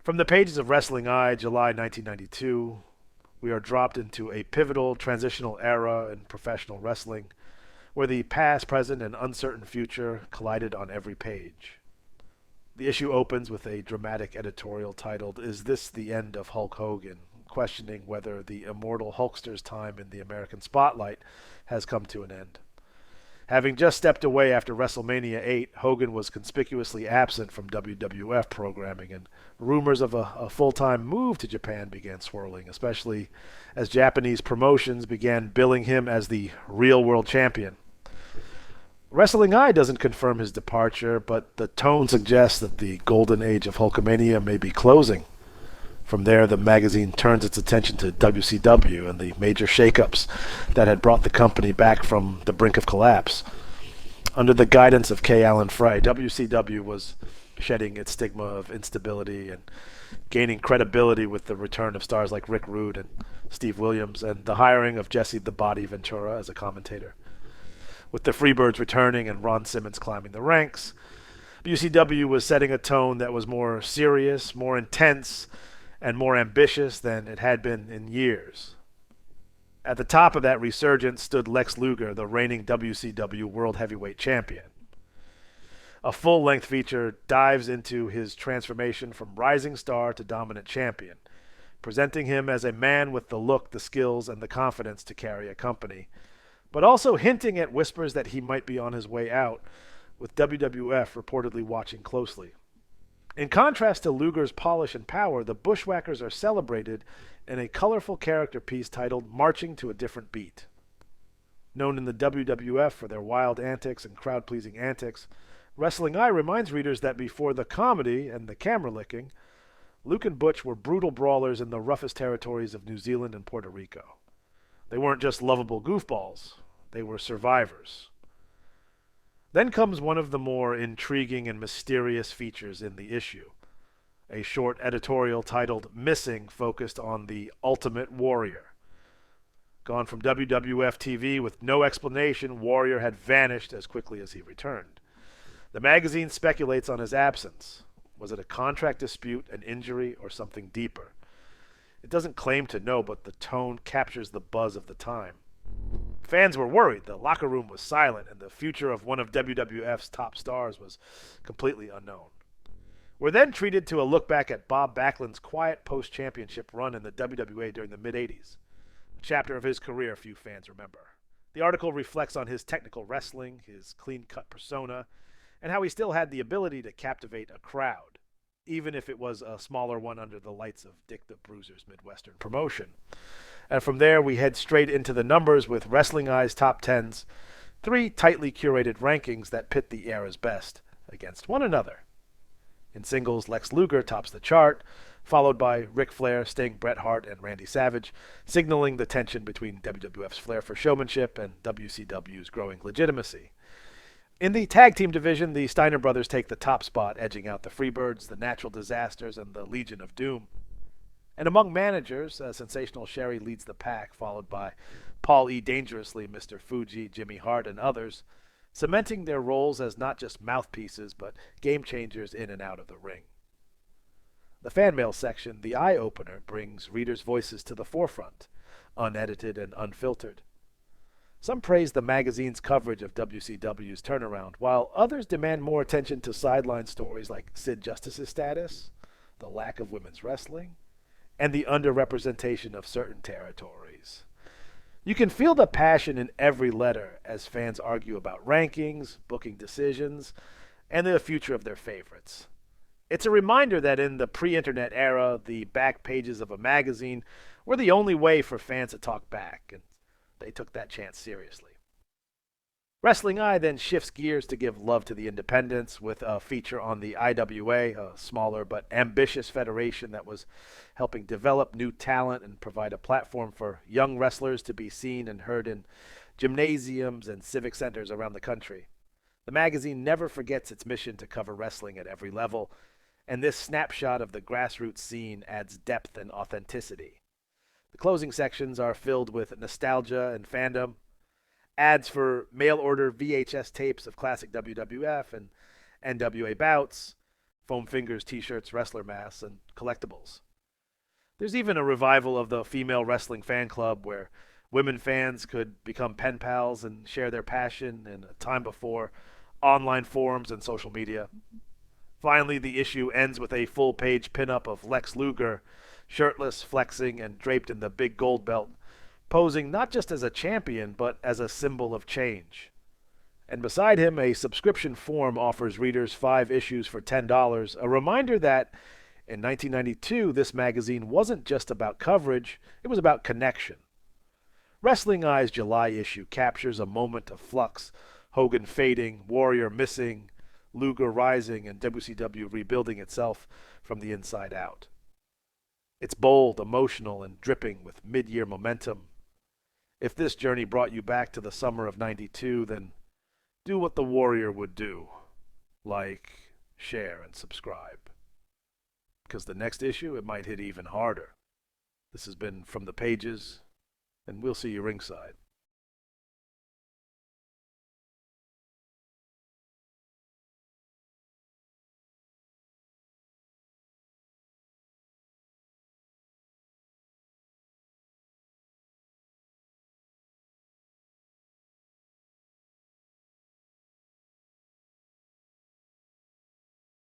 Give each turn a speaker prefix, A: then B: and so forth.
A: From the pages of Wrestling Eye, July 1992, we are dropped into a pivotal transitional era in professional wrestling where the past, present, and uncertain future collided on every page. The issue opens with a dramatic editorial titled, "Is This the End of Hulk Hogan?" questioning whether the immortal Hulkster's time in the American spotlight has come to an end. Having just stepped away after WrestleMania 8, Hogan was conspicuously absent from WWF programming, and rumors of a full-time move to Japan began swirling, especially as Japanese promotions began billing him as the real world champion. Wrestling Eye doesn't confirm his departure, but the tone suggests that the golden age of Hulkamania may be closing. From there, the magazine turns its attention to WCW and the major shakeups that had brought the company back from the brink of collapse. Under the guidance of K. Allen Frey, WCW was shedding its stigma of instability and gaining credibility with the return of stars like Rick Rude and Steve Williams and the hiring of Jesse "The Body" Ventura as a commentator. With the Freebirds returning and Ron Simmons climbing the ranks, WCW was setting a tone that was more serious, more intense, and more ambitious than it had been in years. At the top of that resurgence stood Lex Luger, the reigning WCW World Heavyweight Champion. A full-length feature dives into his transformation from rising star to dominant champion, presenting him as a man with the look, the skills, and the confidence to carry a company, but also hinting at whispers that he might be on his way out, with WWF reportedly watching closely. In contrast to Luger's polish and power, the Bushwhackers are celebrated in a colorful character piece titled "Marching to a Different Beat." Known in the WWF for their wild antics and crowd-pleasing antics, Wrestling Eye reminds readers that before the comedy and the camera licking, Luke and Butch were brutal brawlers in the roughest territories of New Zealand and Puerto Rico. They weren't just lovable goofballs, they were survivors. Then comes one of the more intriguing and mysterious features in the issue. A short editorial titled "Missing" focused on the Ultimate Warrior. Gone from WWF TV with no explanation, Warrior had vanished as quickly as he returned. The magazine speculates on his absence. Was it a contract dispute, an injury, or something deeper? It doesn't claim to know, but the tone captures the buzz of the time. Fans were worried. The locker room was silent, and the future of one of WWF's top stars was completely unknown. We're then treated to a look back at Bob Backlund's quiet post-championship run in the WWA during the mid-'80s, a chapter of his career few fans remember. The article reflects on his technical wrestling, his clean-cut persona, and how he still had the ability to captivate a crowd, even if it was a smaller one under the lights of Dick the Bruiser's Midwestern promotion. And from there, we head straight into the numbers with Wrestling Eye's top tens, three tightly curated rankings that pit the era's best against one another. In singles, Lex Luger tops the chart, followed by Ric Flair, Sting, Bret Hart, and Randy Savage, signaling the tension between WWF's flair for showmanship and WCW's growing legitimacy. In the tag team division, the Steiner brothers take the top spot, edging out the Freebirds, the Natural Disasters, and the Legion of Doom. And among managers, Sensational Sherry leads the pack, followed by Paul E. Dangerously, Mr. Fuji, Jimmy Hart, and others, cementing their roles as not just mouthpieces, but game changers in and out of the ring. The fan mail section, the eye-opener, brings readers' voices to the forefront, unedited and unfiltered. Some praise the magazine's coverage of WCW's turnaround, while others demand more attention to sideline stories like Sid Justice's status, the lack of women's wrestling, and the underrepresentation of certain territories. You can feel the passion in every letter as fans argue about rankings, booking decisions, and the future of their favorites. It's a reminder that in the pre-internet era, the back pages of a magazine were the only way for fans to talk back, and they took that chance seriously. Wrestling Eye then shifts gears to give love to the independents with a feature on the IWA, a smaller but ambitious federation that was helping develop new talent and provide a platform for young wrestlers to be seen and heard in gymnasiums and civic centers around the country. The magazine never forgets its mission to cover wrestling at every level, and this snapshot of the grassroots scene adds depth and authenticity. The closing sections are filled with nostalgia and fandom, ads for mail-order VHS tapes of classic WWF and NWA bouts, foam fingers, t-shirts, wrestler masks, and collectibles. There's even a revival of the female wrestling fan club where women fans could become pen pals and share their passion in a time before online forums and social media. Finally, the issue ends with a full-page pinup of Lex Luger, shirtless, flexing, and draped in the big gold belt, posing not just as a champion, but as a symbol of change. And beside him, a subscription form offers readers 5 issues for $10, a reminder that in 1992, this magazine wasn't just about coverage, it was about connection. Wrestling Eye's July issue captures a moment of flux, Hogan fading, Warrior missing, Luger rising, and WCW rebuilding itself from the inside out. It's bold, emotional, and dripping with mid-year momentum. If this journey brought you back to the summer of '92, then do what the Warrior would do. Like, share, and subscribe. Because the next issue, it might hit even harder. This has been From the Pages, and we'll see you ringside.